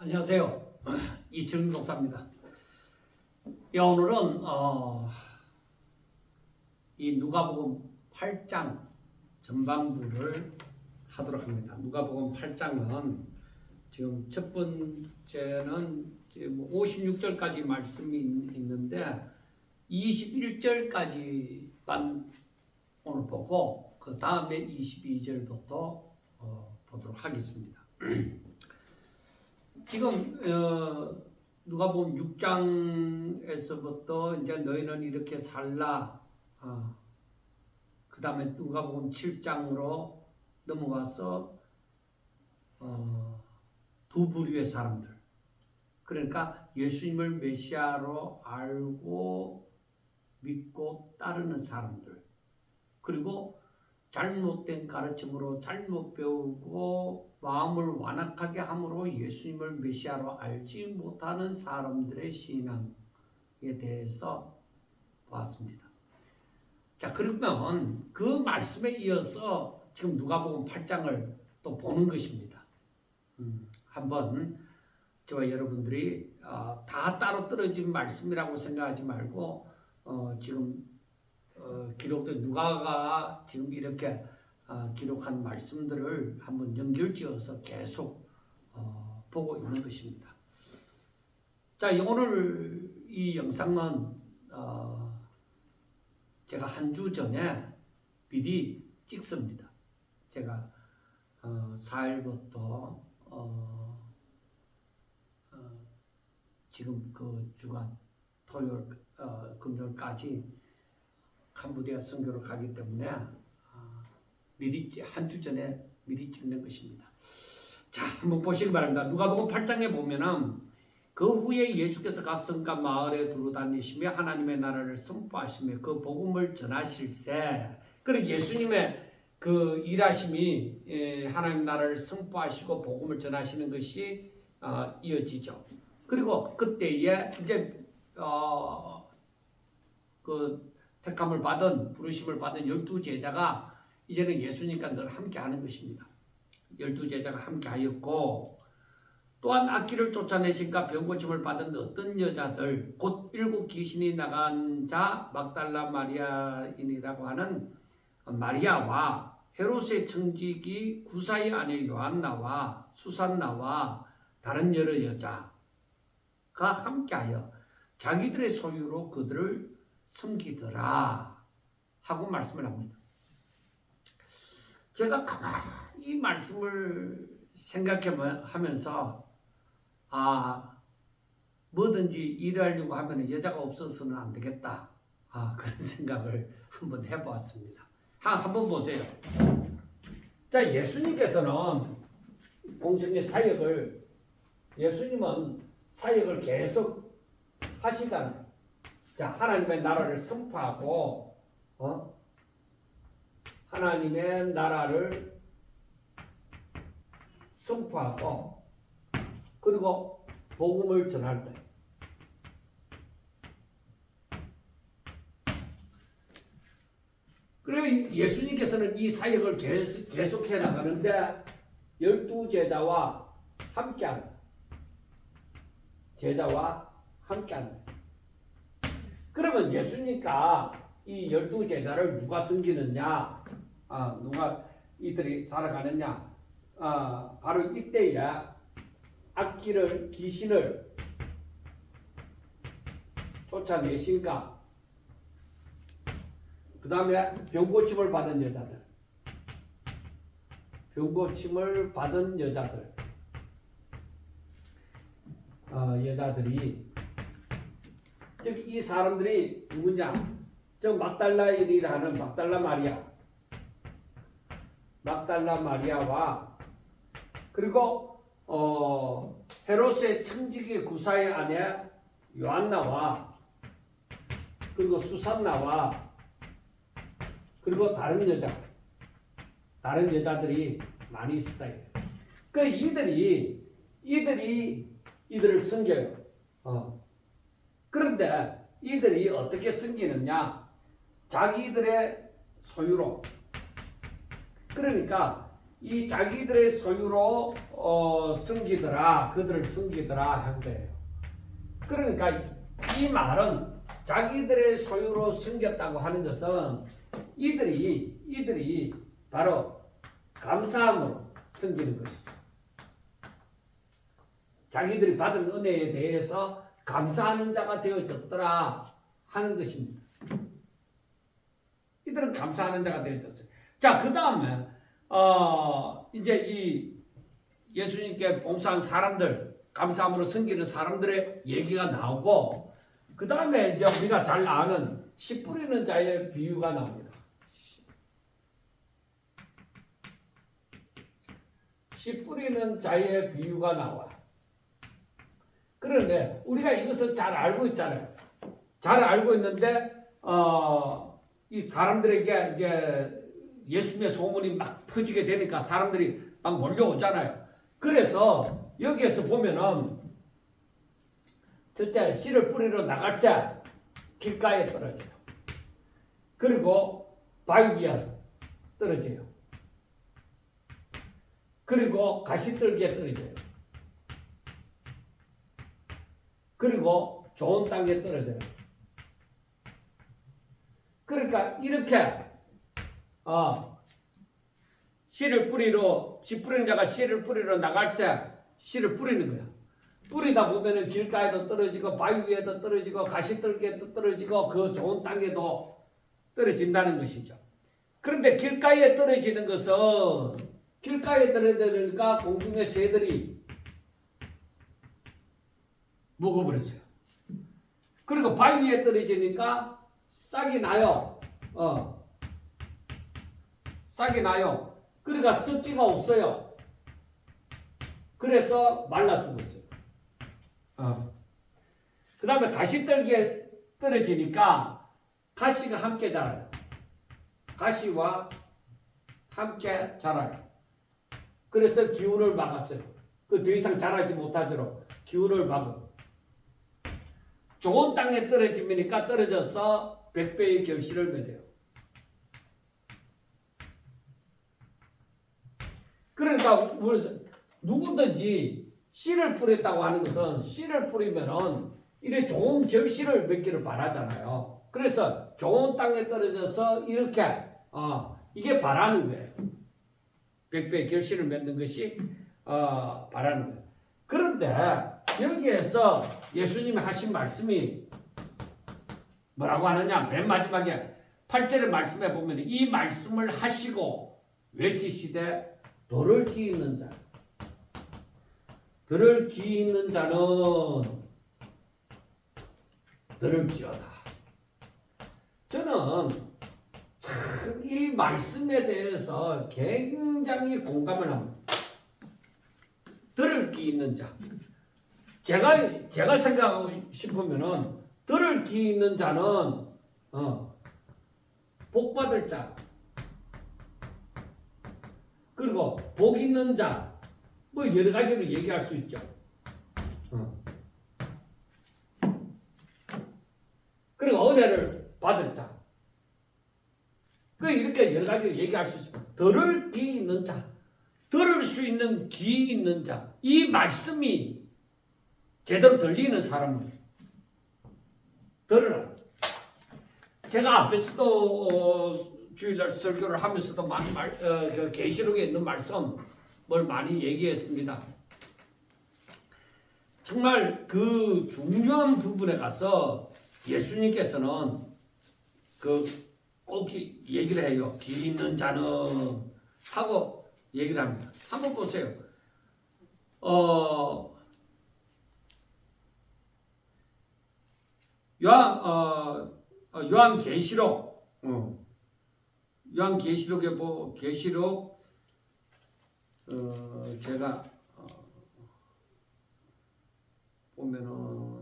안녕하세요. 이철민 목사입니다. 오늘은 이 누가복음 8장 전반부를 하도록 합니다. 누가복음 8장은 지금 첫 번째는 지금 56절까지 말씀이 있는데 21절까지만 오늘 보고 그 다음에 22절부터 보도록 하겠습니다. 지금 누가복음 6장에서부터 이제 너희는 이렇게 살라. 그 다음에 누가복음 7장으로 넘어가서 두 부류의 사람들. 그러니까 예수님을 메시아로 알고 믿고 따르는 사람들. 그리고 잘못된 가르침으로 잘못 배우고 마음을 완악하게 함으로 예수님을 메시아로 알지 못하는 사람들의 신앙에 대해서 보았습니다. 자, 그러면 그 말씀에 이어서 지금 누가복음 8장을 또 보는 것입니다. 한번 저와 여러분들이 다 따로 떨어진 말씀이라고 생각하지 말고 지금 기록된 누가가 지금 이렇게 기록한 말씀들을 한번 연결지어서 계속 보고 있는 것입니다. 자, 오늘 이 영상은 제가 한 주 전에 미리 찍습니다. 제가 4일부터 지금 그 주간 토요일 금요일까지 캄보디아 선교를 가기 때문에 미리 한 주 전에 미리 찍는 것입니다. 자, 한번 보시기 바랍니다. 누가복음 8장에 보면은 그 후에 예수께서 각 성과 마을에 두루 다니시며 하나님의 나라를 선포하시며 그 복음을 전하실세. 그리고 예수님의 그 일하심이 하나님 나라를 선포하시고 복음을 전하시는 것이 이어지죠. 그리고 그때에 이제 그 택함을 받은 부르심을 받은 12제자가 이제는 예수님과 늘 함께 하는 것입니다. 12제자가 함께 하였고 또한 악기를 쫓아내신가 병고침을 받은 어떤 여자들 곧 7 귀신이 나간 자 막달라 마리아인이라고 하는 마리아와 헤롯의 청지기 구사의 아내 요한나와 수산나와 다른 여러 여자가 함께하여 자기들의 소유로 그들을 섬기더라 하고 말씀을 합니다. 제가 가만히 이 말씀을 생각하면서 뭐든지 일하려고 하면 여자가 없어서는 안 되겠다. 그런 생각을 한번 해보았습니다. 한번 보세요. 자, 예수님께서는 공생의 사역을 예수님은 사역을 계속 하시잖아요. 자, 하나님의 나라를 선포하고 하나님의 나라를 선포하고 그리고 복음을 전할 때 그리고 예수님께서는 이 사역을 계속해 나가는데 12제자와 함께한다. 제자와 함께한다. 그러면 예수님과 이 12제자를 누가 섬기느냐? 누가 이들이 살아가느냐? 바로 이때에 악기를, 귀신을 쫓아내신가? 그 다음에 병고침을 받은 여자들. 병고침을 받은 여자들. 여자들이 즉 이 사람들이 누구냐? 저 막달라인이라는 막달라 마리아와 그리고 헤롯의 청지기 구사의 아내 요한나와 그리고 수산나와 그리고 다른 여자들이 많이 있었다. 그 이들을 섬겨요. 그런데 이들이 어떻게 섬기느냐? 자기들의 소유로. 그러니까 이 자기들의 소유로 섬기더라, 그들을 섬기더라 한 거예요. 그러니까 이 말은 자기들의 소유로 섬겼다고 하는 것은 이들이 바로 감사함으로 섬기는 것이죠. 자기들이 받은 은혜에 대해서 감사하는 자가 되어졌더라 하는 것입니다. 이들은 감사하는 자가 되어졌어요. 자, 그 다음에 이제 이 예수님께 봉사한 사람들, 감사함으로 섬기는 사람들의 얘기가 나오고, 그 다음에 이제 우리가 잘 아는 씨 뿌리는 자의 비유가 나옵니다. 씨 뿌리는 자의 비유가 나와. 그런데 우리가 이것을 잘 알고 있잖아요. 잘 알고 있는데 이 사람들에게 이제 예수님의 소문이 막 퍼지게 되니까 사람들이 막 몰려오잖아요. 그래서 여기에서 보면은 첫째, 씨를 뿌리러 나갈 때 길가에 떨어져요. 그리고 바위 위에 떨어져요. 그리고 가시떨기에 떨어져요. 그리고 좋은 땅에 떨어져요. 그러니까 이렇게 씨를 뿌리러, 씨 뿌리는 자가 씨를 뿌리러 나갈 때 씨를 뿌리는 거야. 뿌리다 보면은 길가에도 떨어지고 바위 위에도 떨어지고 가시떨기에도 떨어지고 그 좋은 땅에도 떨어진다는 것이죠. 그런데 길가에 떨어지는 것은 길가에 떨어지니까 공중의 새들이 먹어버렸어요. 그리고 바위 위에 떨어지니까 싹이 나요. 싹이 나요. 그러니까 습기가 없어요. 그래서 말라 죽었어요. 그 다음에 가시떨기에 떨어지니까 가시가 함께 자라요. 가시와 함께 자라요. 그래서 기운을 막았어요. 그 더 이상 자라지 못하도록 기운을 막은. 좋은 땅에 떨어지니까 떨어져서 100배의 결실을 맺어요. 그러니까 누구든지 씨를 뿌렸다고 하는 것은 씨를 뿌리면은 이래 좋은 결실을 맺기를 바라잖아요. 그래서 좋은 땅에 떨어져서 이렇게 이게 바라는 거예요. 100배의 결실을 맺는 것이 바라는 거예요. 그런데 여기에서 예수님이 하신 말씀이 뭐라고 하느냐? 맨 마지막에 8절의 말씀에 보면 이 말씀을 하시고 외치시되 돌을 끼는 자, 들을 귀 있는 자는 들을지어다. 저는 참 이 말씀에 대해서 굉장히 공감을 합니다. 들을 귀 있는 자. 제가 생각하고 싶으면은 들을 귀 있는 자는 복 받을 자. 그리고 복 있는 자. 뭐 여러 가지로 얘기할 수 있죠. 그리고 은혜를 받을 자. 그 이렇게 여러 가지로 얘기할 수 있죠. 들을 귀 있는 자. 들을 수 있는 귀 있는 자. 이 말씀이 제대로 들리는 사람은 들으라. 제가 앞에서도 주일날 설교를 하면서도 많이 그 계시록에 있는 말씀을 많이 얘기했습니다. 정말 그 중요한 부분에 가서 예수님께서는 꼭 얘기를 해요. 귀 있는 자는 하고 얘기를 합니다. 한번 보세요. 요한계시록에 계시록 제가 보면은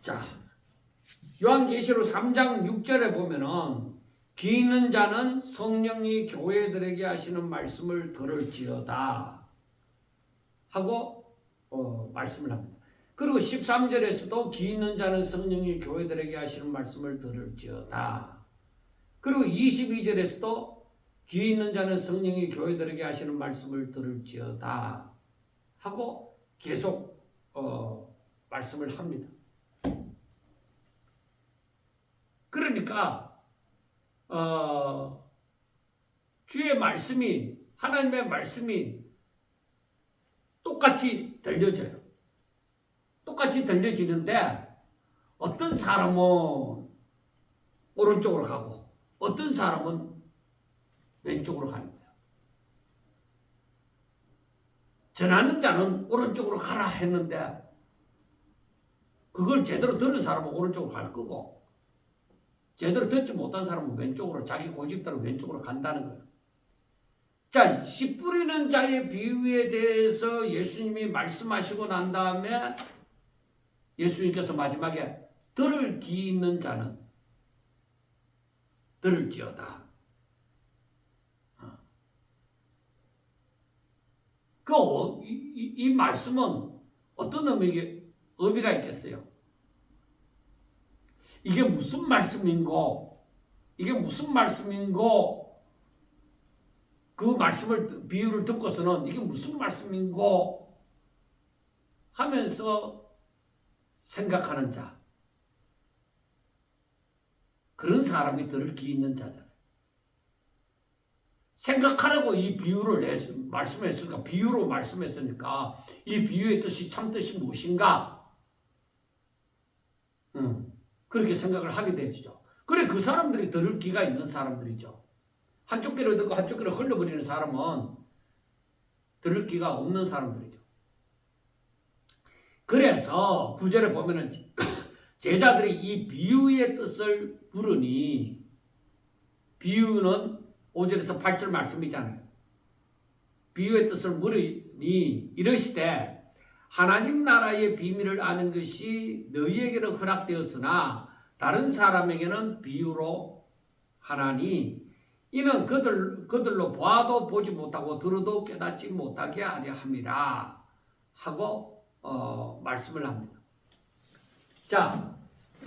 자, 요한계시록 3장 6절에 보면은 귀 있는 자는 성령이 교회들에게 하시는 말씀을 들을지어다 하고 말씀을 합니다. 그리고 13절에서도 귀 있는 자는 성령이 교회들에게 하시는 말씀을 들을지어다. 그리고 22절에서도 귀 있는 자는 성령이 교회들에게 하시는 말씀을 들을지어다 하고 계속 말씀을 합니다. 그러니까 주의 말씀이, 하나님의 말씀이 똑같이 들려져요. 똑같이 들려지는데 어떤 사람은 오른쪽으로 가고 어떤 사람은 왼쪽으로 가는 거예요. 전하는 자는 오른쪽으로 가라 했는데 그걸 제대로 들은 사람은 오른쪽으로 갈 거고 제대로 듣지 못한 사람은 왼쪽으로, 자기 고집대로 왼쪽으로 간다는 거예요. 자, 씨 뿌리는 자의 비유에 대해서 예수님이 말씀하시고 난 다음에 예수님께서 마지막에 들을 귀 있는 자는 들을지어다. 이 말씀은 어떤 의미가 있겠어요? 이게 무슨 말씀인고, 그 말씀을, 비유를 듣고서는 이게 무슨 말씀인고 하면서 생각하는 자. 그런 사람이 들을 귀 있는 자잖아요. 생각하라고 이 비유를 말씀했으니까, 비유로 말씀했으니까 이 비유의 뜻이 참 뜻이 무엇인가? 그렇게 생각을 하게 되죠. 그래, 그 사람들이 들을 귀가 있는 사람들이죠. 한쪽 귀로 듣고 한쪽 귀로 흘려버리는 사람은 들을 귀가 없는 사람들이죠. 그래서 9절에 보면은 제자들이 이 비유의 뜻을 물으니, 비유는 5절에서 8절 말씀이잖아요. 비유의 뜻을 물으니 이러시되 하나님 나라의 비밀을 아는 것이 너희에게는 허락되었으나 다른 사람에게는 비유로 하나니 이는 그들로 봐도 보지 못하고 들어도 깨닫지 못하게 하려 함이라 하고 말씀을 합니다. 자,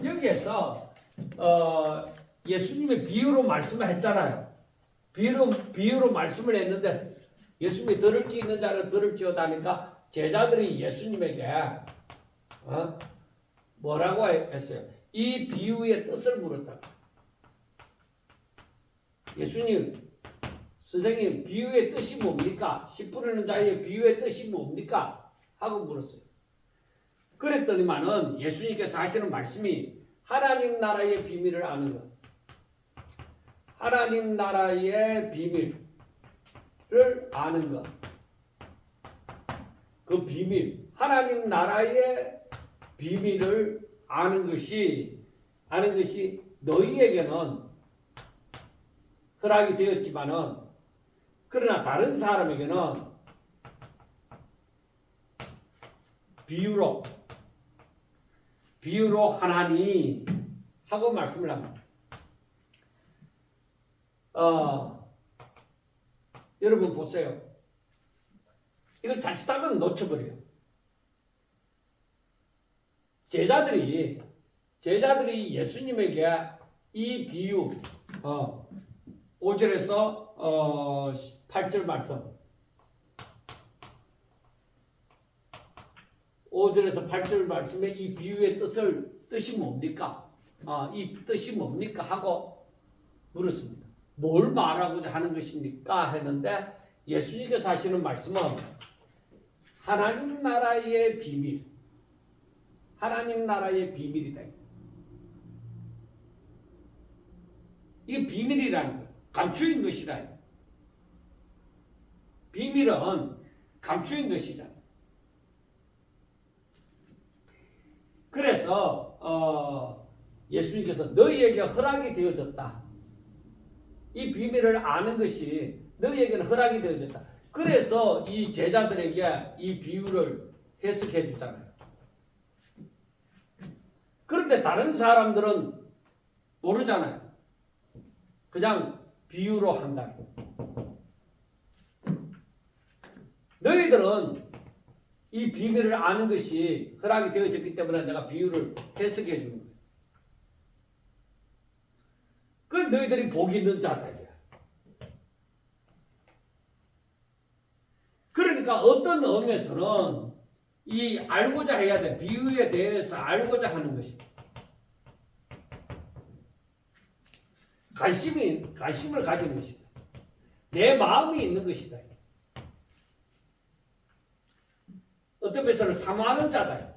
여기에서 예수님의 비유로 말씀을 했잖아요. 비유로 말씀을 했는데 예수님이 들을 귀 있는 자는 들을지어다 하니까 제자들이 예수님에게 뭐라고 했어요? 이 비유의 뜻을 물었다. 예수님, 선생님, 비유의 뜻이 뭡니까? 씨 뿌리는 자의 비유의 뜻이 뭡니까? 하고 물었어요. 그랬더니만은 예수님께서 하시는 말씀이 하나님 나라의 비밀을 아는 것. 하나님 나라의 비밀을 아는 것. 그 비밀, 하나님 나라의 비밀을 아는 것이 너희에게는 허락이 되었지만은, 그러나 다른 사람에게는 비유로 하나니 하고 말씀을 합니다. 여러분 보세요. 이걸 자칫하면 놓쳐버려요. 제자들이 예수님에게 이 비유 5절에서 8절 말씀, 5절에서 8절 말씀에 이 비유의 뜻이 뭡니까? 이 뜻이 뭡니까? 하고 물었습니다. 뭘 말하고자 하는 것입니까? 했는데 예수님께서 하시는 말씀은 하나님 나라의 비밀, 하나님 나라의 비밀이다. 이게 비밀이라는 거예요. 감추인 것이다. 비밀은 감추인 것이잖아요. 그래서 예수님께서 너희에게 허락이 되어졌다. 이 비밀을 아는 것이 너희에게는 허락이 되어졌다. 그래서 이 제자들에게 이 비유를 해석해 주잖아요. 그런데 다른 사람들은 모르잖아요. 그냥 비유로 한다. 너희들은 이 비밀을 아는 것이 허락이 되어졌기 때문에 내가 비유를 해석해 주는 거예요. 그 너희들이 복이 있는 자들이야. 그러니까 어떤 의미에서는 이 알고자 해야 돼. 비유에 대해서 알고자 하는 것이다. 관심을 가지는 것이다. 내 마음이 있는 것이다. 어떤 면에서는 사모하는 자다.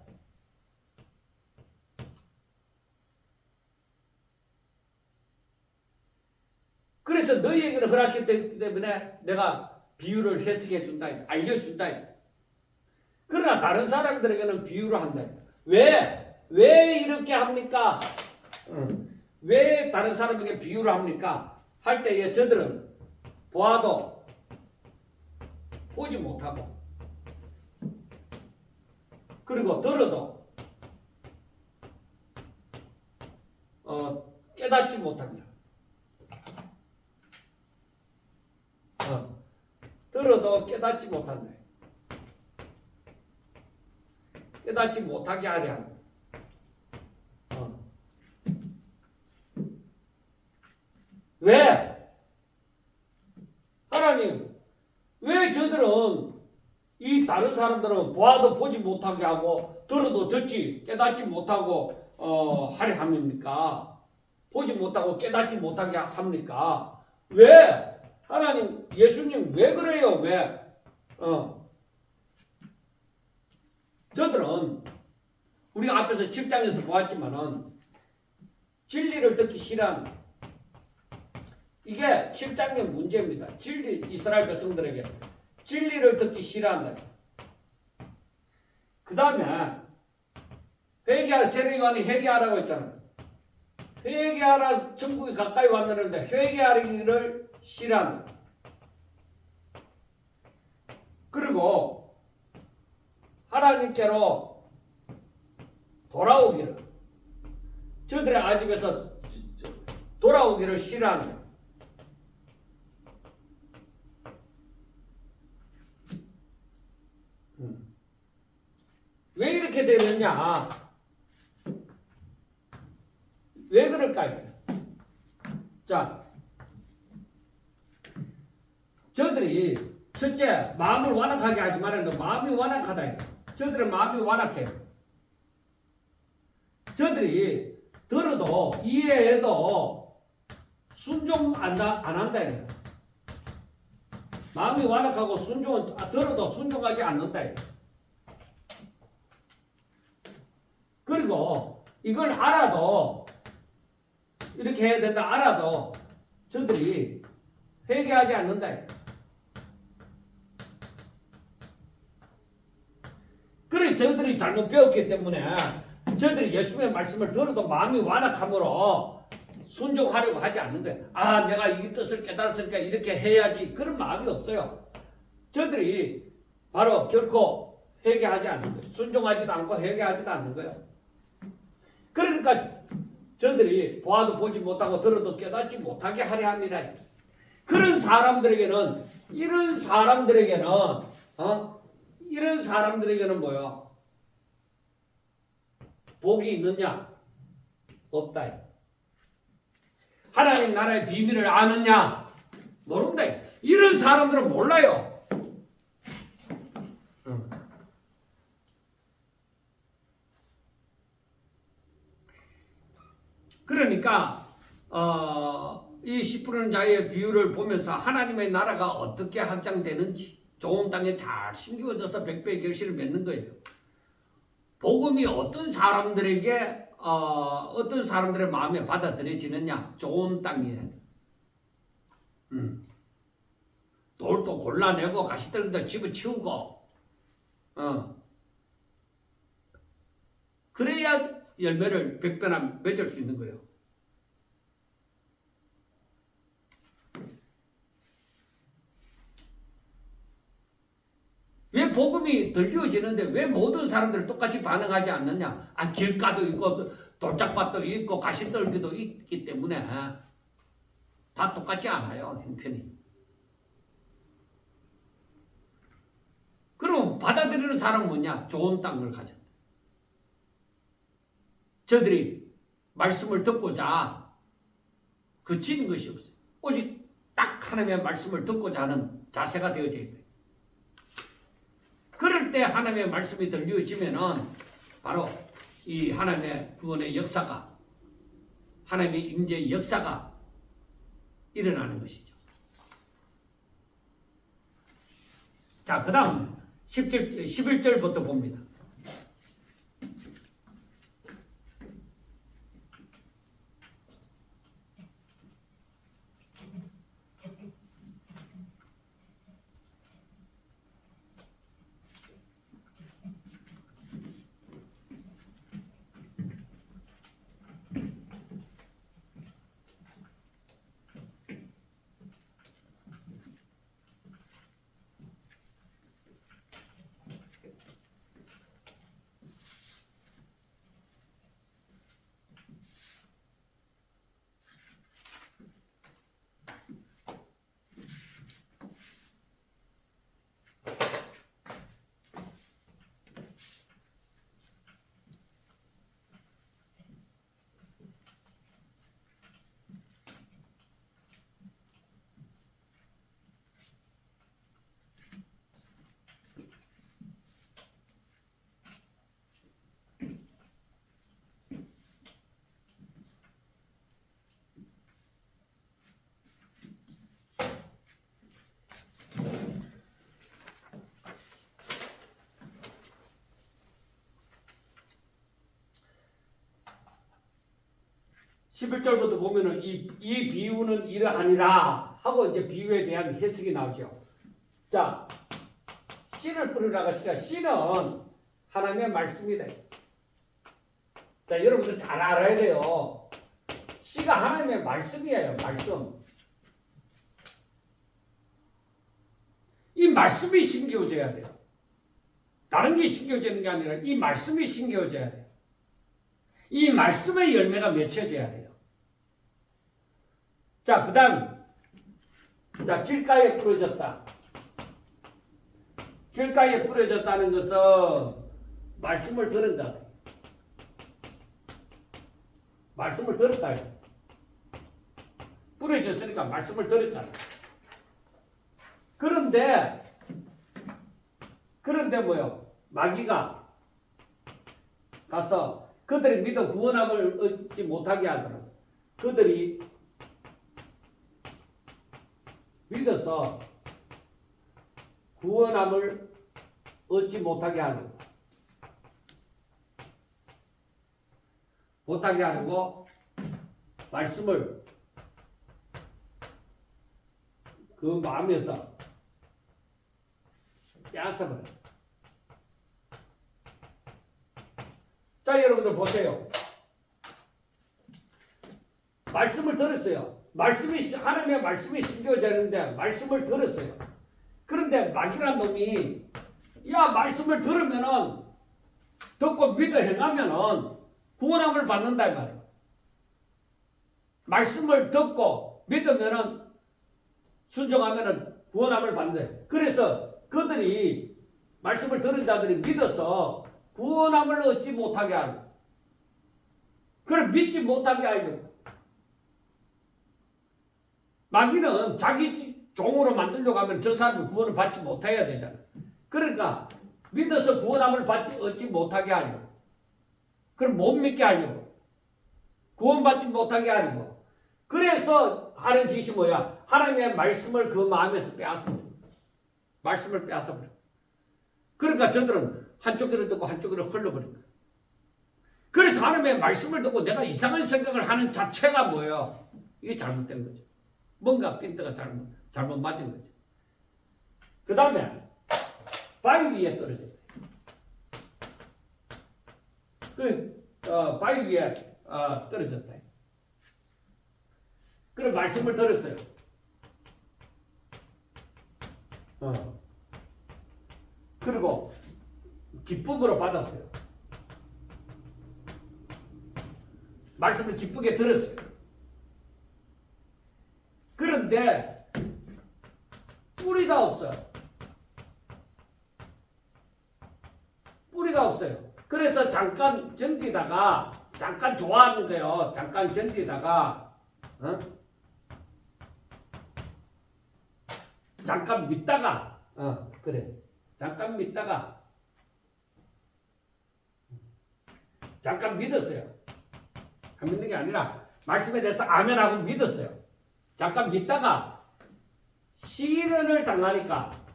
그래서 너희에게는 허락했기 때문에 내가 비유를 해석해 준다. 알려준다. 그러나 다른 사람들에게는 비유를 한다. 왜 이렇게 합니까? 왜 다른 사람에게 비유를 합니까? 할 때에 저들은 보아도 보지 못하고 그리고 들어도 깨닫지 못합니다. 들어도 깨닫지 못한다. 깨닫지 못하게 하려 합니다. 왜? 하나님, 왜 저들은 이 다른 사람들은 보아도 보지 못하게 하고 들어도 듣지 깨닫지 못하고 하려 합니까? 보지 못하고 깨닫지 못하게 합니까? 왜? 하나님, 예수님 왜 그래요? 왜? 저들은 우리가 앞에서 7장에서 보았지만은 진리를 듣기 싫어합니다. 이게 7장의 문제입니다. 이스라엘 백성들에게 진리를 듣기 싫어한다. 그 다음에 세례요한이 회개하라고 했잖아요. 회개하라 천국이 가까이 왔는데 회개하기를 싫어한다. 그리고 하나님께로 돌아오기를 저들의 아집에서 돌아오기를 싫어합니다. 왜 이렇게 되느냐? 왜 그럴까요? 자, 저들이 첫째 마음을 완악하게 하지 말았는데 마음이 완악하다. 저들은 마음이 완악해요. 저들이 들어도 이해해도 순종 안 한다. 마음이 완악하고 순종은 들어도 순종하지 않는다. 그리고 이걸 알아도 이렇게 해야 된다 알아도 저들이 회개하지 않는다. 그래 저들이 잘못 배웠기 때문에 저들이 예수님의 말씀을 들어도 마음이 완악함으로 순종하려고 하지 않는 거예요. 아 내가 이 뜻을 깨달았으니까 이렇게 해야지 그런 마음이 없어요. 저들이 바로 결코 회개하지 않는 거예요. 순종하지도 않고 회개하지도 않는 거예요. 그러니까 저들이 보아도 보지 못하고 들어도 깨닫지 못하게 하려 합니다. 그런 사람들에게는 이런 사람들에게는 뭐야? 복이 있느냐? 없다. 하나님 나라의 비밀을 아느냐? 모른다. 이런 사람들은 몰라요. 그러니까 이 10%는 자의 비유를 보면서 하나님의 나라가 어떻게 확장되는지 좋은 땅에 잘 심겨져서 100배의 결실을 맺는 거예요. 복음이 어떤 사람들에게 어떤 사람들의 마음에 받아들여지느냐? 좋은 땅이에요. 돌도 골라내고 가시떨기도 집어치우고 그래야 열매를 100배나 맺을 수 있는 거예요. 왜 복음이 들려지는데 왜 모든 사람들이 똑같이 반응하지 않느냐? 길가도 있고 돌짝밭도 있고 가시떨기도 있기 때문에 다 똑같지 않아요, 형편이. 그럼 받아들이는 사람은 뭐냐? 좋은 땅을 가졌다. 저들이 말씀을 듣고자 그치는 것이 없어요. 오직 딱 하나님의 말씀을 듣고자 하는 자세가 되어져야 돼요. 그럴 때 하나님의 말씀이 들려지면은 바로 이 하나님의 구원의 역사가, 하나님의 임재의 역사가 일어나는 것이죠. 자, 그 다음 11절부터 봅니다. (11절부터) 보면은 이 비유는 이러하니라 하고 이제 비유에 대한 해석이 나오죠. 자, 씨를 뿌리라고 했으니까 씨는 하나님의 말씀이다. 자, 여러분들 잘 알아야 돼요. 씨가 하나님의 말씀이에요. 말씀. 이 말씀이 심겨져야 돼요. 다른 게 심겨지는 게 아니라 이 말씀이 심겨져야 돼요. 이 말씀의 열매가 맺혀져야 돼요. 자, 그 다음. 자, 길가에 뿌려졌다. 길가에 뿌려졌다는 것은 말씀을 들은 자. 말씀을 들었다. 뿌려졌으니까 말씀을 들었잖아. 그런데 뭐요? 마귀가 가서 그들이 믿어 구원함을 얻지 못하게 하더라도 그들이 믿어서 구원함을 얻지 못하게 하려고 말씀을 그 마음에서 빼앗아버려. 자, 여러분들 보세요. 말씀을 들었어요. 하나님의 말씀이 심겨지는데 말씀을 들었어요. 그런데 마귀란 놈이 말씀을 들으면은 듣고 믿어 행하면은 구원함을 받는다 이 말이에요. 말씀을 듣고 믿으면은 순종하면은 구원함을 받는다. 그래서 그들이 말씀을 들은 자들이 믿어서 구원함을 얻지 못하게 하고 그걸 믿지 못하게 하려고 마귀는 자기 종으로 만들려고 하면 저 사람이 구원을 받지 못해야 되잖아. 그러니까 믿어서 구원함을 얻지 못하게 하려고 그걸 못 믿게 하려고 구원받지 못하게 하려고 그래서 하는 짓이 뭐야? 하나님의 말씀을 그 마음에서 빼앗아버려. 말씀을 빼앗아버려. 그러니까 저들은 한쪽으로 듣고 한쪽으로 흘러버린 거야. 그래서 하나님의 말씀을 듣고 내가 이상한 생각을 하는 자체가 뭐예요? 이게 잘못된 거죠. 뭔가 핀트가 잘못 맞은 거죠. 그 다음에 바위 위에 떨어졌다. 바위 위에 떨어졌다. 그럼 말씀을 들었어요. 그리고 기쁨으로 받았어요. 말씀을 기쁘게 들었어요. 그런데 뿌리가 없어요. 뿌리가 없어요. 그래서 잠깐 견디다가 잠깐 좋아하는 거예요. 잠깐 견디다가 잠깐 믿다가 그래. 잠깐 믿다가 잠깐 믿었어요. 안 믿는 게 아니라 말씀에 대해서 아멘하고 믿었어요. 잠깐 믿다가 시련을 당하니까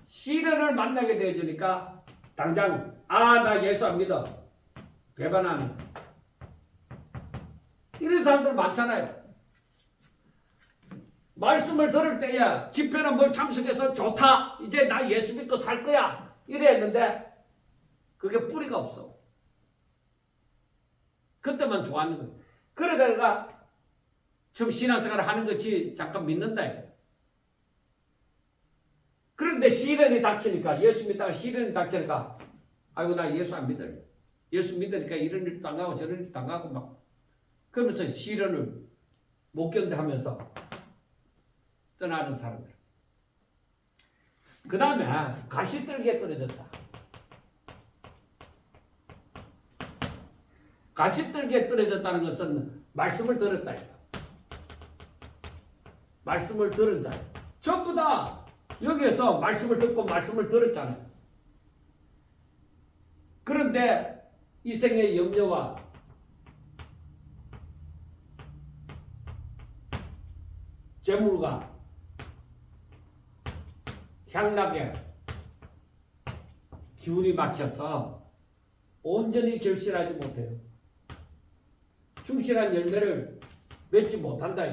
시련을 만나게 되어지니까 당장 나 예수 안 믿어. 배반하는 이런 사람들 많잖아요. 말씀을 들을 때야 집회는 뭘 참석해서 좋다. 이제 나 예수 믿고 살 거야. 이래 했는데 그게 뿌리가 없어. 그때만 좋아하는 거예요. 그러다가 처음 신앙생활을 하는 것이 잠깐 믿는다. 그런데 시련이 닥치니까 예수 믿다가 시련이 닥치니까 아이고 나 예수 안 믿어. 예수 믿으니까 이런 일도 당하고 저런 일도 당하고 막 그러면서 시련을 못 견뎌하면서 떠나는 사람들. 그 다음에 가시떨기에 떨어졌다. 가시떨기에 떨어졌다는 것은 말씀을 들었다. 말씀을 들은 자예요. 전부 다 여기에서 말씀을 듣고 말씀을 들었잖아요. 그런데 이 생의 염려와 재물과 향락에 기운이 막혀서 온전히 결실하지 못해요. 충실한 열매를 맺지 못한다.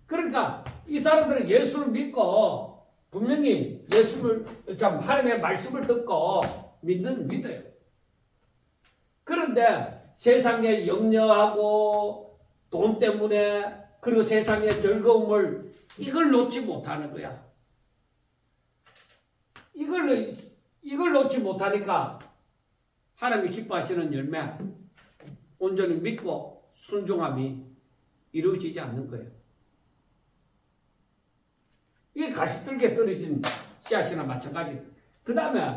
그러니까 이 사람들은 예수를 믿고 분명히 하나님의 말씀을 듣고 믿어요. 그런데 세상에 염려하고 돈 때문에 그리고 세상의 즐거움을 이걸 놓지 못하는 거야. 이걸 놓지 못하니까 하나님이 기뻐하시는 열매, 온전히 믿고 순종함이 이루어지지 않는 거예요. 이게 가시떨기에 떨어진 씨앗이나 마찬가지예요. 그 다음에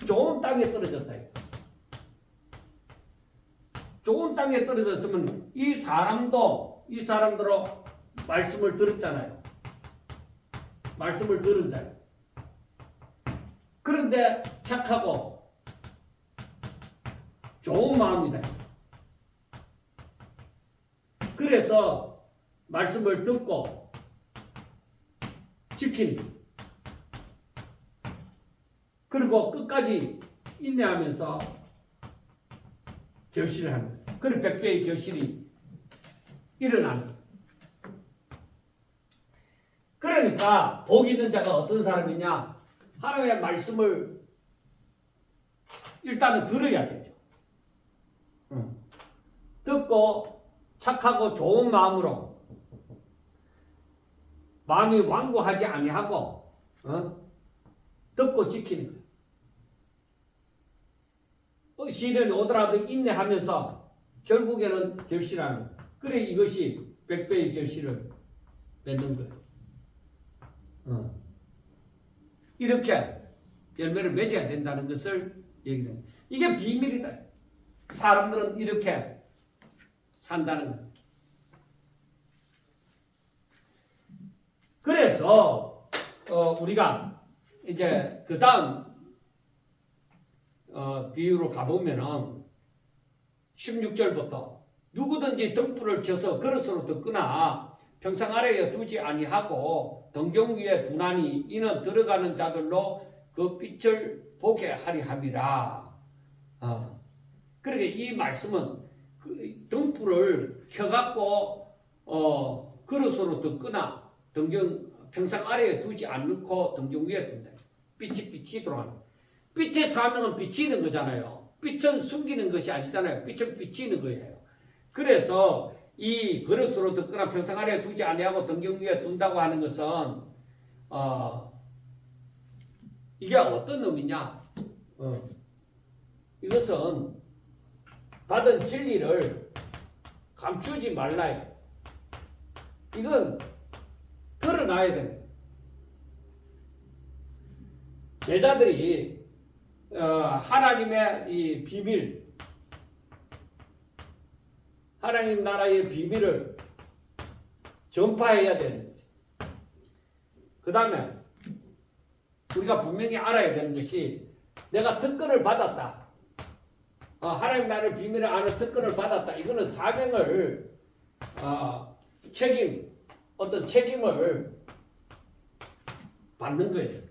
좋은 땅에 떨어졌다. 좋은 땅에 떨어졌으면 이 사람들로 말씀을 들었잖아요. 말씀을 들은 자예요. 그런데 착하고 좋은 마음이다. 그래서 말씀을 듣고 지키는 그리고 끝까지 인내하면서 결실을 하는 거예요. 그리고 100배의 결실이 일어나는 거예요. 그러니까 복 있는 자가 어떤 사람이냐? 하나님의 말씀을 일단은 들어야 되죠. 듣고 착하고 좋은 마음으로 마음이 완고하지 아니하고 듣고 지키는 거예요. 시련이 오더라도 인내하면서 결국에는 결실하는 거예요. 그래 이것이 100배의 결실을 맺는 거예요. 이렇게 열매를 맺어야 된다는 것을 얘기해요. 이게 비밀이다. 사람들은 이렇게 산다는 거예요. 그래서 우리가 이제 그 다음 비유로 가보면은 16절부터 누구든지 등불을 켜서 그릇으로 덮거나 평상 아래에 두지 아니하고 등경 위에 두나니 이는 들어가는 자들로 그 빛을 보게 하리 함이라. 그러니까 이 말씀은 그 등불을 켜갖고 그릇으로 덮거나 평상 아래에 두지 않고 등경 위에 둔다. 빛이 들어가는. 빛의 사명은 비치는 거잖아요. 빛은 숨기는 것이 아니잖아요. 빛은 비치는 거예요. 그래서 이 그릇으로 덮거나 평상 아래에 두지 아니하고 등경 위에 둔다고 하는 것은 이게 어떤 의미냐? 이것은 받은 진리를 감추지 말라. 이건 드러나야 됩니다. 제자들이 하나님의 이 비밀, 하나님 나라의 비밀을 전파해야 되는 거죠. 그 다음에 우리가 분명히 알아야 되는 것이 내가 특권을 받았다. 하나님 나라의 비밀을 아는 특권을 받았다. 이거는 사명을 어떤 책임을 받는 거예요.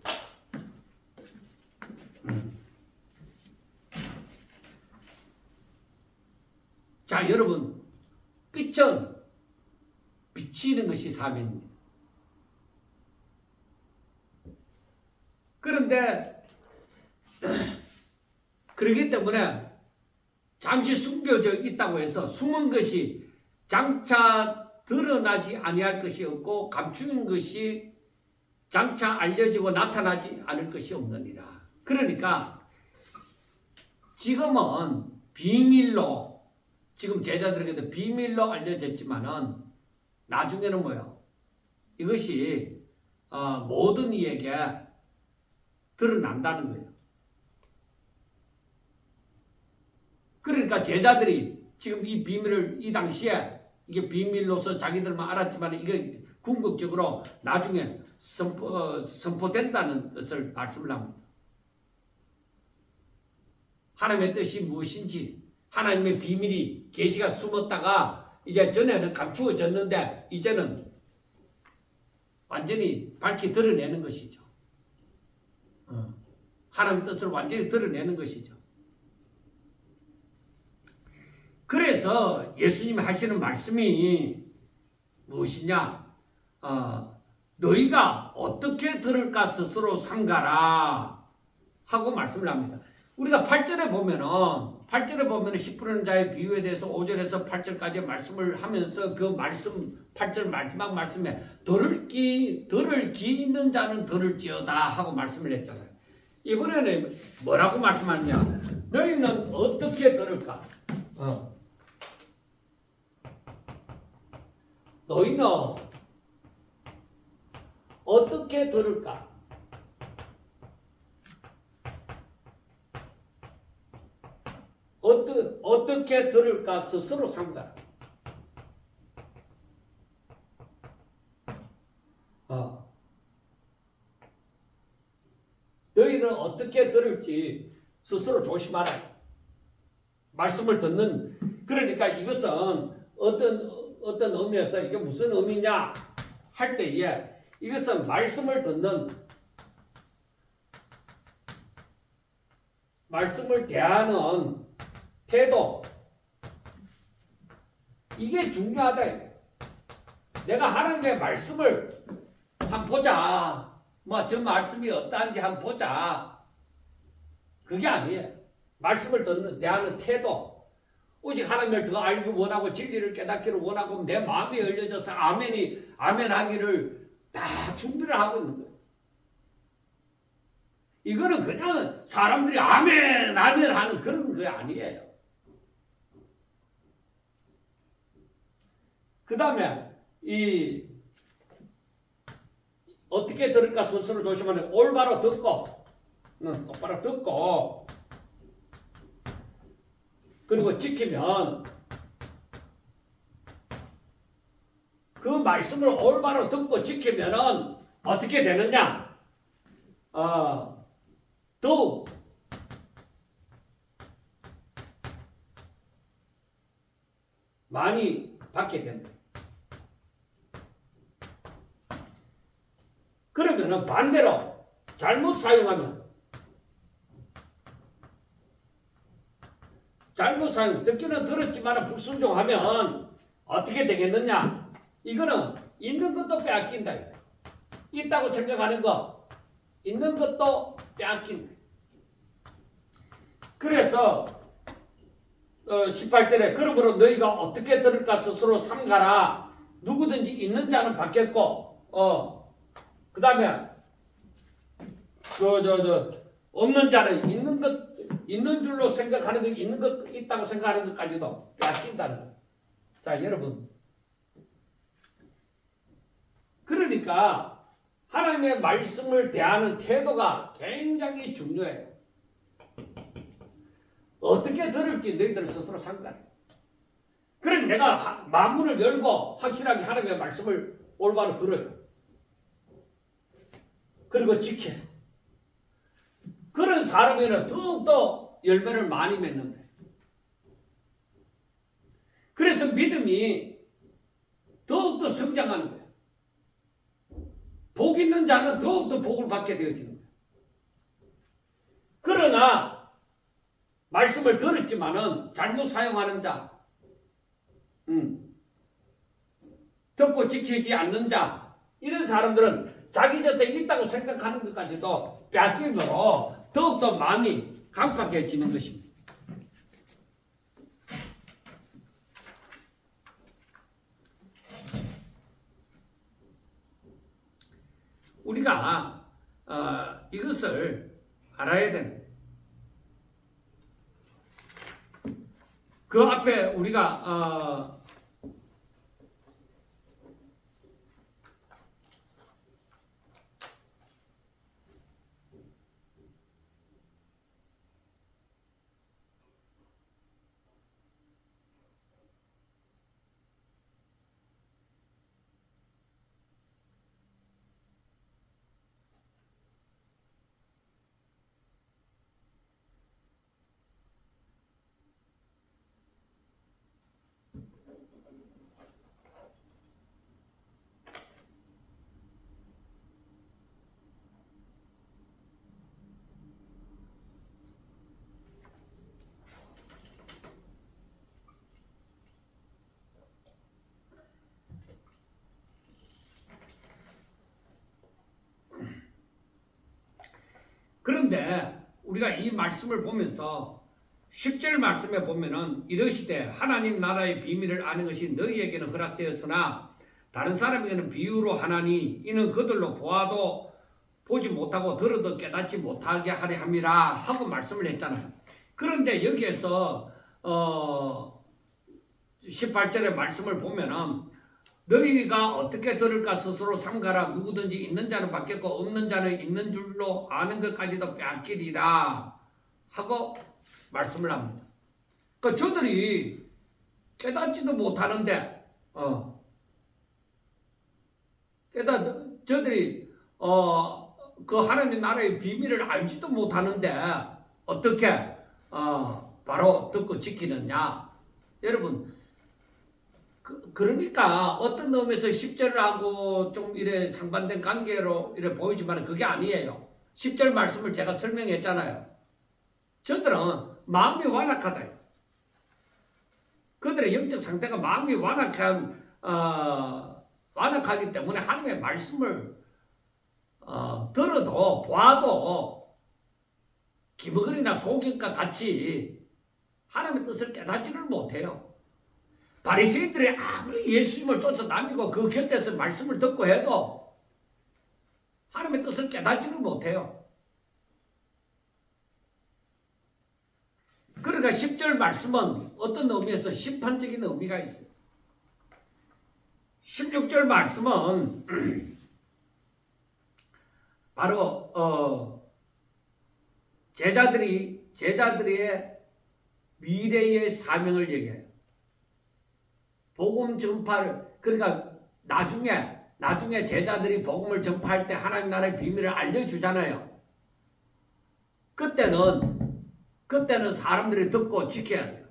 자, 여러분, 빛은 비치는 것이 사명입니다. 그런데 그렇기 때문에 잠시 숨겨져 있다고 해서 숨은 것이 장차 드러나지 아니할 것이 없고 감추는 것이 장차 알려지고 나타나지 않을 것이 없느니라. 그러니까 지금은 비밀로, 지금 제자들에게도 비밀로 알려졌지만은 나중에는 뭐예요? 이것이 모든 이에게 드러난다는 거예요. 그러니까 제자들이 지금 이 비밀을 이 당시에 이게 비밀로서 자기들만 알았지만 이게 궁극적으로 나중에 선포된다는 것을 말씀을 합니다. 하나님의 뜻이 무엇인지, 하나님의 비밀이 계시가 숨었다가 이제 전에는 감추어졌는데 이제는 완전히 밝히 드러내는 것이죠. 하나님의 뜻을 완전히 드러내는 것이죠. 그래서 예수님이 하시는 말씀이 무엇이냐? 너희가 어떻게 들을까 스스로 삼가라 하고 말씀을 합니다. 우리가 8절에 보면은 10%는 자의 비유에 대해서 5절에서 8절까지 말씀을 하면서 그 말씀 8절 마지막 말씀에 들을 귀 있는 자는 들을지어다 하고 말씀을 했잖아요. 이번에는 뭐라고 말씀하느냐? 너희는 어떻게 들을까? 너희는 어떻게 들을까? 어떻게 들을까 스스로 삼가라. 너희는 어떻게 들을지 스스로 조심하라. 말씀을 듣는, 그러니까 이것은 어떤 의미에서 이게 무슨 의미냐 할 때에 이것은 말씀을 듣는, 말씀을 대하는 태도, 이게 중요하다. 내가 하나님의 말씀을 한번 보자. 저 말씀이 어떠한지 한번 보자. 그게 아니에요. 말씀을 듣는, 대하는 태도. 오직 하나님을 더 알기 원하고 진리를 깨닫기를 원하고 내 마음이 열려져서 아멘 하기를 다 준비를 하고 있는 거예요. 이거는 그냥 사람들이 아멘 하는 그런 게 아니에요. 그 다음에 어떻게 들을까 스스로 조심하는, 올바로 듣고, 똑바로 듣고, 그리고 지키면, 그 말씀을 올바로 듣고 지키면은 어떻게 되느냐? 더욱 많이 받게 된다. 그러면은 반대로 잘못 사용하면, 듣기는 들었지만 불순종하면 어떻게 되겠느냐? 이거는 있는 것도 빼앗긴다. 있다고 생각하는 거, 있는 것도 빼앗긴다. 그래서 18절에 그러므로 너희가 어떻게 들을까 스스로 삼가라. 누구든지 있는 자는 받겠고, 그 다음에 없는 자는 있는 줄로 생각하는 것, 있는 것 있다고 생각하는 것까지도 빼앗긴다는 거예요. 자, 여러분. 그러니까 하나님의 말씀을 대하는 태도가 굉장히 중요해요. 어떻게 들을지 너희들 스스로 상관해. 그래 내가 마음문을 열고 확실하게 하나님의 말씀을 올바로 들어요. 그리고 지켜. 그런 사람에는 더욱더 열매를 많이 맺는데. 그래서 믿음이 더욱더 성장하는 거예요. 복 있는 자는 더욱더 복을 받게 되어지는 거예요. 그러나 말씀을 들었지만은 잘못 사용하는 자, 듣고 지키지 않는 자, 이런 사람들은 자기 곁에 있다고 생각하는 것까지도 빼앗김으로 더욱더 마음이 강팍해지는 것입니다. 우리가 이것을 알아야 되는 거예요. 그 앞에 우리가 그런데 우리가 이 말씀을 보면서 10절 말씀에 보면은 이러시되 하나님 나라의 비밀을 아는 것이 너희에게는 허락되었으나 다른 사람에게는 비유로 하나니 이는 그들로 보아도 보지 못하고 들어도 깨닫지 못하게 하려 함이라 하고 말씀을 했잖아요. 그런데 여기에서 18절의 말씀을 보면은 너희가 어떻게 들을까 스스로 삼가라. 누구든지 있는 자는 받겠고 없는 자는 있는 줄로 아는 것까지도 빼앗기리라 하고 말씀을 합니다. 그러니까 저들이 깨닫지도 못하는데 저들이 그 하나님의 나라의 비밀을 알지도 못하는데 어떻게 바로 듣고 지키느냐. 여러분 그러니까 어떤 의미에서 10절을 하고 좀 이래 상반된 관계로 이래 보이지만 그게 아니에요. 10절 말씀을 제가 설명했잖아요. 저들은 마음이 완악하다. 그들의 영적 상태가 마음이 완악하기 때문에 하나님의 말씀을 들어도 보아도 기머거리나 속임과 같이 하나님의 뜻을 깨닫지를 못해요. 바리새인들이 아무리 예수님을 쫓아다니고 그 곁에서 말씀을 듣고 해도 하나님의 뜻을 깨닫지를 못해요. 그러니까 10절 말씀은 어떤 의미에서 심판적인 의미가 있어요. 16절 말씀은 바로 제자들의 미래의 사명을 얘기해요. 복음 전파를, 그러니까 나중에 제자들이 복음을 전파할 때 하나님 나라의 비밀을 알려주잖아요. 그때는 사람들이 듣고 지켜야 돼요.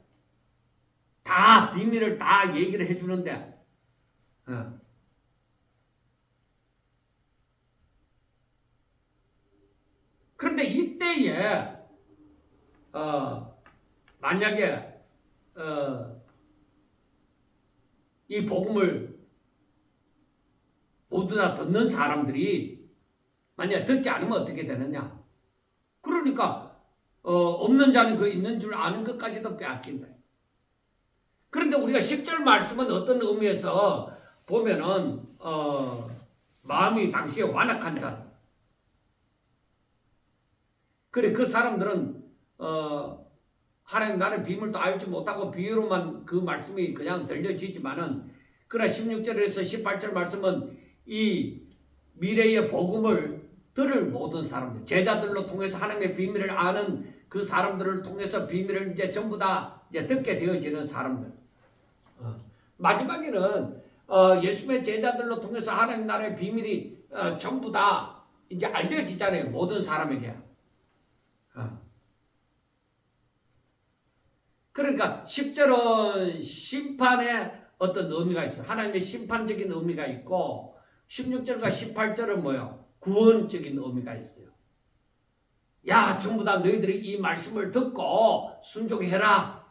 다 비밀을 다 얘기를 해주는데 그런데 이때에 만약에 이 복음을 모두 다 듣는 사람들이 만약 듣지 않으면 어떻게 되느냐. 그러니까 없는 자는 그 있는 줄 아는 것까지도 빼앗긴다. 그런데 우리가 10절 말씀은 어떤 의미에서 보면은 마음이 당시에 완악한 자들. 그래 그 사람들은 하나님 나라의 비밀도 알지 못하고 비유로만 그 말씀이 그냥 들려지지만은 그러나 16절에서 18절 말씀은 이 미래의 복음을 들을 모든 사람들, 제자들로 통해서 하나님의 비밀을 아는 그 사람들을 통해서 비밀을 이제 전부 다 이제 듣게 되어지는 사람들. 마지막에는 예수님의 제자들로 통해서 하나님 나라의 비밀이 전부 다 이제 알려지잖아요. 모든 사람에게. 그러니까 10절은 심판의 어떤 의미가 있어요. 하나님의 심판적인 의미가 있고 16절과 18절은 뭐예요? 구원적인 의미가 있어요. 야, 전부 다 너희들이 이 말씀을 듣고 순종해라.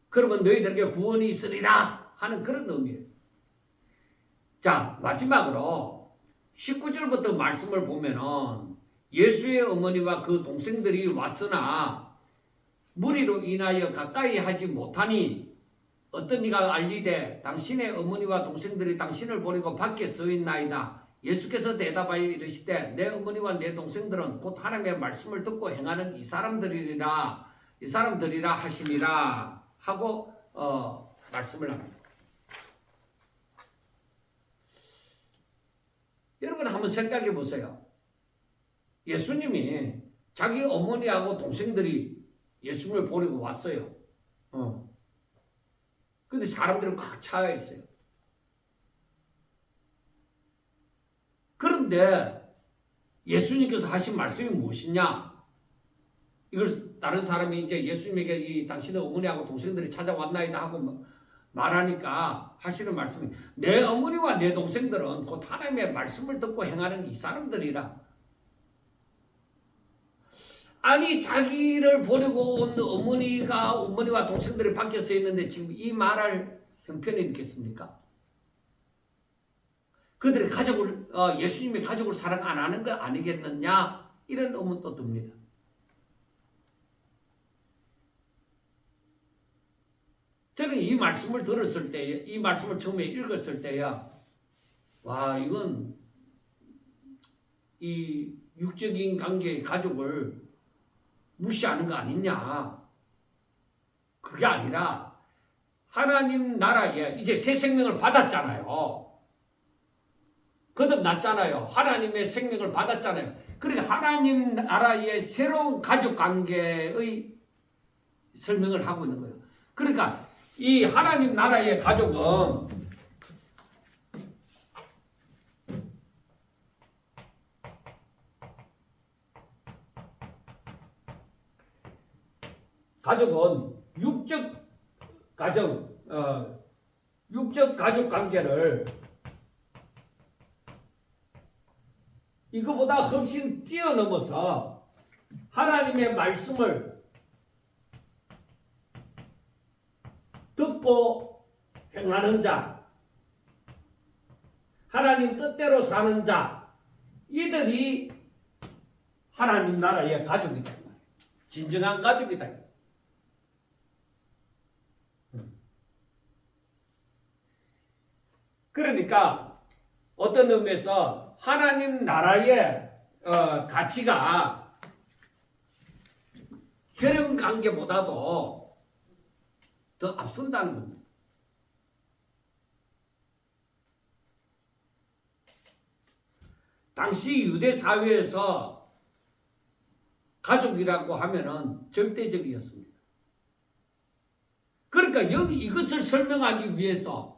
그러면 너희들에게 구원이 있으리라 하는 그런 의미예요. 자, 마지막으로 19절부터 말씀을 보면은 예수의 어머니와 그 동생들이 왔으나 무리로 인하여 가까이 하지 못하니 어떤 이가 알리되 당신의 어머니와 동생들이 당신을 보내고 밖에 서 있나이다. 예수께서 대답하여 이르시되 내 어머니와 내 동생들은 곧 하나님의 말씀을 듣고 행하는 이 사람들이라 하시니라 하고 말씀을 합니다. 여러분 한번 생각해 보세요. 예수님이 자기 어머니하고 동생들이 예수님을 보내고 왔어요. 근데 사람들은 꽉 차여 있어요. 그런데 예수님께서 하신 말씀이 무엇이냐? 이걸 다른 사람이 이제 예수님에게 이 당신의 어머니하고 동생들이 찾아왔나이다 하고 말하니까 하시는 말씀이 내 어머니와 내 동생들은 곧 하나님의 말씀을 듣고 행하는 이 사람들이라. 아니 자기를 보내고 온 어머니와 동생들이 밖에 서 있는데 지금 이 말할 형편이 있겠습니까? 그들의 가족을 예수님의 가족을 사랑 안 하는 거 아니겠느냐 이런 의문도 듭니다. 저는 이 말씀을 들었을 때, 이 말씀을 처음에 읽었을 때야, 와 이건 이 육적인 관계의 가족을 무시하는 거 아니냐. 그게 아니라 하나님 나라에 이제 새 생명을 받았잖아요. 거듭났잖아요. 하나님의 생명을 받았잖아요. 그러니까 하나님 나라의 새로운 가족 관계의 설명을 하고 있는 거예요. 그러니까 이 하나님 나라의 가족은 육적 가족 관계를 이거보다 훨씬 뛰어넘어서 하나님의 말씀을 듣고 행하는 자, 하나님 뜻대로 사는 자, 이들이 하나님 나라의 가족이다. 진정한 가족이다. 그러니까 어떤 의미에서 하나님 나라의 가치가 혈연 관계보다도 더 앞선다는 겁니다. 당시 유대 사회에서 가족이라고 하면은 절대적이었습니다. 그러니까 이것을 설명하기 위해서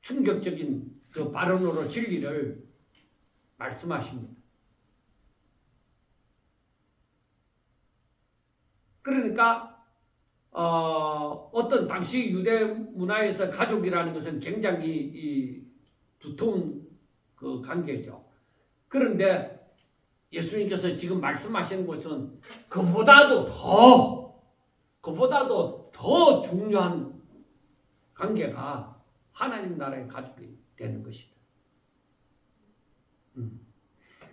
충격적인 그 발언으로 진리를 말씀하십니다. 그러니까 어떤 당시 유대 문화에서 가족이라는 것은 굉장히 이 두터운 그 관계죠. 그런데 예수님께서 지금 말씀하시는 것은 그보다도 더 중요한 관계가 하나님 나라의 가족이 되는 것이다.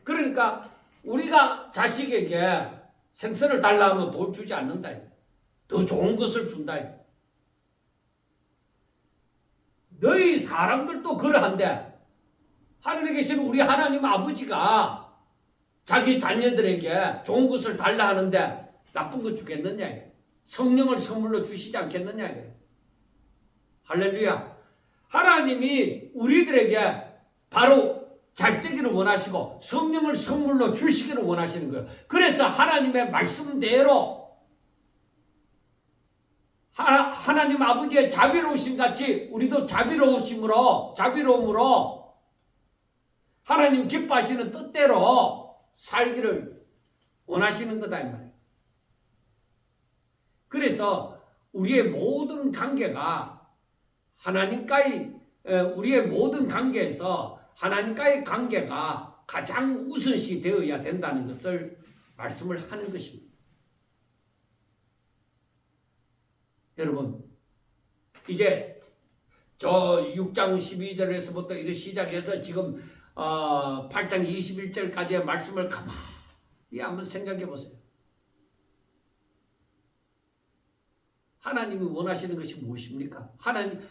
그러니까 우리가 자식에게 생선을 달라 하면 돌 주지 않는다. 더 좋은 것을 준다. 너희 사람들도 그러한데 하늘에 계신 우리 하나님 아버지가 자기 자녀들에게 좋은 것을 달라 하는데 나쁜 거 주겠느냐? 성령을 선물로 주시지 않겠느냐? 할렐루야. 하나님이 우리들에게 바로 잘 되기를 원하시고 성령을 선물로 주시기를 원하시는 거예요. 그래서 하나님의 말씀대로 하나님 아버지의 자비로우심 같이 우리도 자비로움으로 하나님 기뻐하시는 뜻대로 살기를 원하시는 거다 이 말이에요. 그래서 우리의 모든 관계가 우리의 모든 관계에서 하나님과의 관계가 가장 우선시 되어야 된다는 것을 말씀을 하는 것입니다. 여러분, 이제 저 6장 12절에서부터 이렇게 시작해서 지금 8장 21절까지의 말씀을 가만히 한번 생각해 보세요. 하나님이 원하시는 것이 무엇입니까?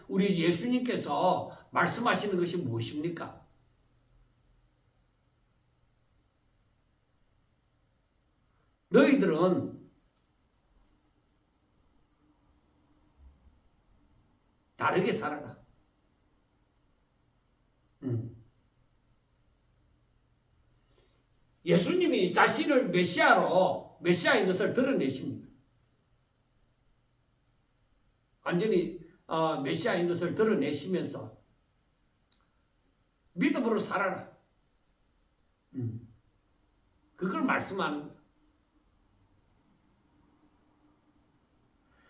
우리 예수님께서 말씀하시는 것이 무엇입니까? 너희들은 다르게 살아라. 예수님이 자신을 메시아인 것을 드러내십니다. 완전히 메시아인 것을 드러내시면서 믿음으로 살아라. 그걸 말씀하는 거예요.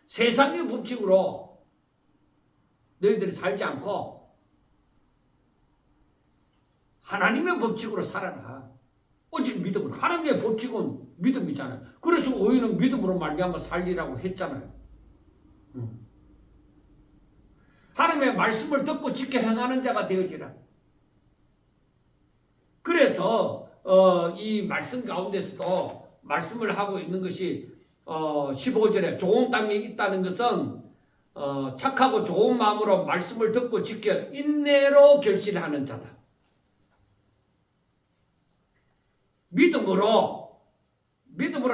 세상의 법칙으로 너희들이 살지 않고 하나님의 법칙으로 살아라. 오직 믿음으로. 하나님의 법칙은 믿음이잖아요. 그래서 너희는 믿음으로 말미암아 살리라고 했잖아요. 하나님의 말씀을 듣고 지켜 행하는 자가 되어지라. 그래서 이 말씀 가운데서도 말씀을 하고 있는 것이 15절에 좋은 땅에 있다는 것은 착하고 좋은 마음으로 말씀을 듣고 지켜 인내로 결실하는 자다. 믿음으로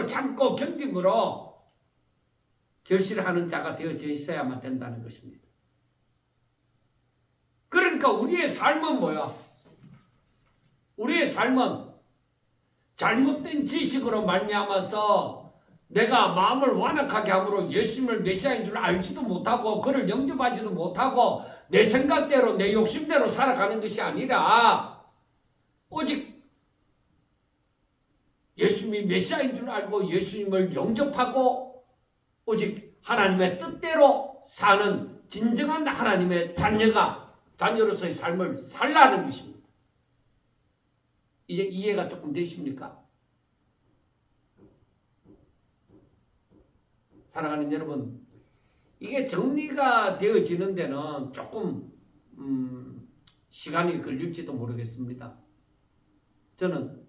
참고 견딤으로 결실하는 자가 되어져 있어야만 된다는 것입니다. 그러니까 우리의 삶은 뭐야? 우리의 삶은 잘못된 지식으로 말미암아서 내가 마음을 완악하게 함으로 예수님을 메시아인 줄 알지도 못하고 그를 영접하지도 못하고 내 생각대로 내 욕심대로 살아가는 것이 아니라 오직 예수님이 메시아인 줄 알고 예수님을 영접하고 오직 하나님의 뜻대로 사는 진정한 하나님의 자녀로서의 삶을 살라는 것입니다. 이제 이해가 조금 되십니까? 사랑하는 여러분, 이게 정리가 되어지는 데는 조금 시간이 걸릴지도 모르겠습니다. 저는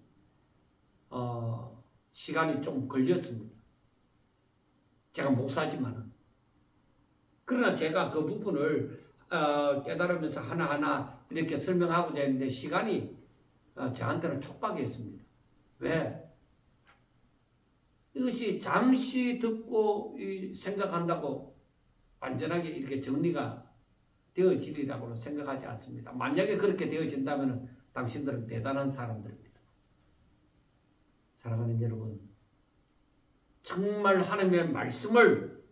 시간이 좀 걸렸습니다. 제가 목사지만은. 그러나 제가 그 부분을 깨달으면서 하나하나 이렇게 설명하고자 했는데 시간이 저한테는 촉박했습니다. 왜? 이것이 잠시 듣고 생각한다고 완전하게 이렇게 정리가 되어지리라고 생각하지 않습니다. 만약에 그렇게 되어진다면 당신들은 대단한 사람들입니다. 사랑하는 여러분, 정말 하나님의 말씀을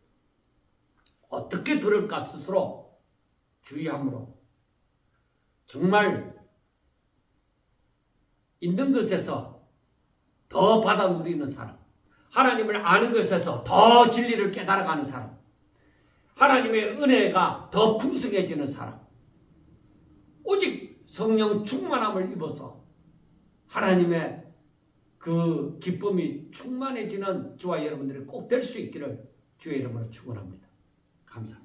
어떻게 들을까 스스로 주의함으로 정말 있는 것에서 더 받아 누리는 사람, 하나님을 아는 것에서 더 진리를 깨달아가는 사람, 하나님의 은혜가 더 풍성해지는 사람, 오직 성령 충만함을 입어서 하나님의 그 기쁨이 충만해지는 저와 여러분들이 꼭 될 수 있기를 주의 이름으로 축원합니다. 감사합니다.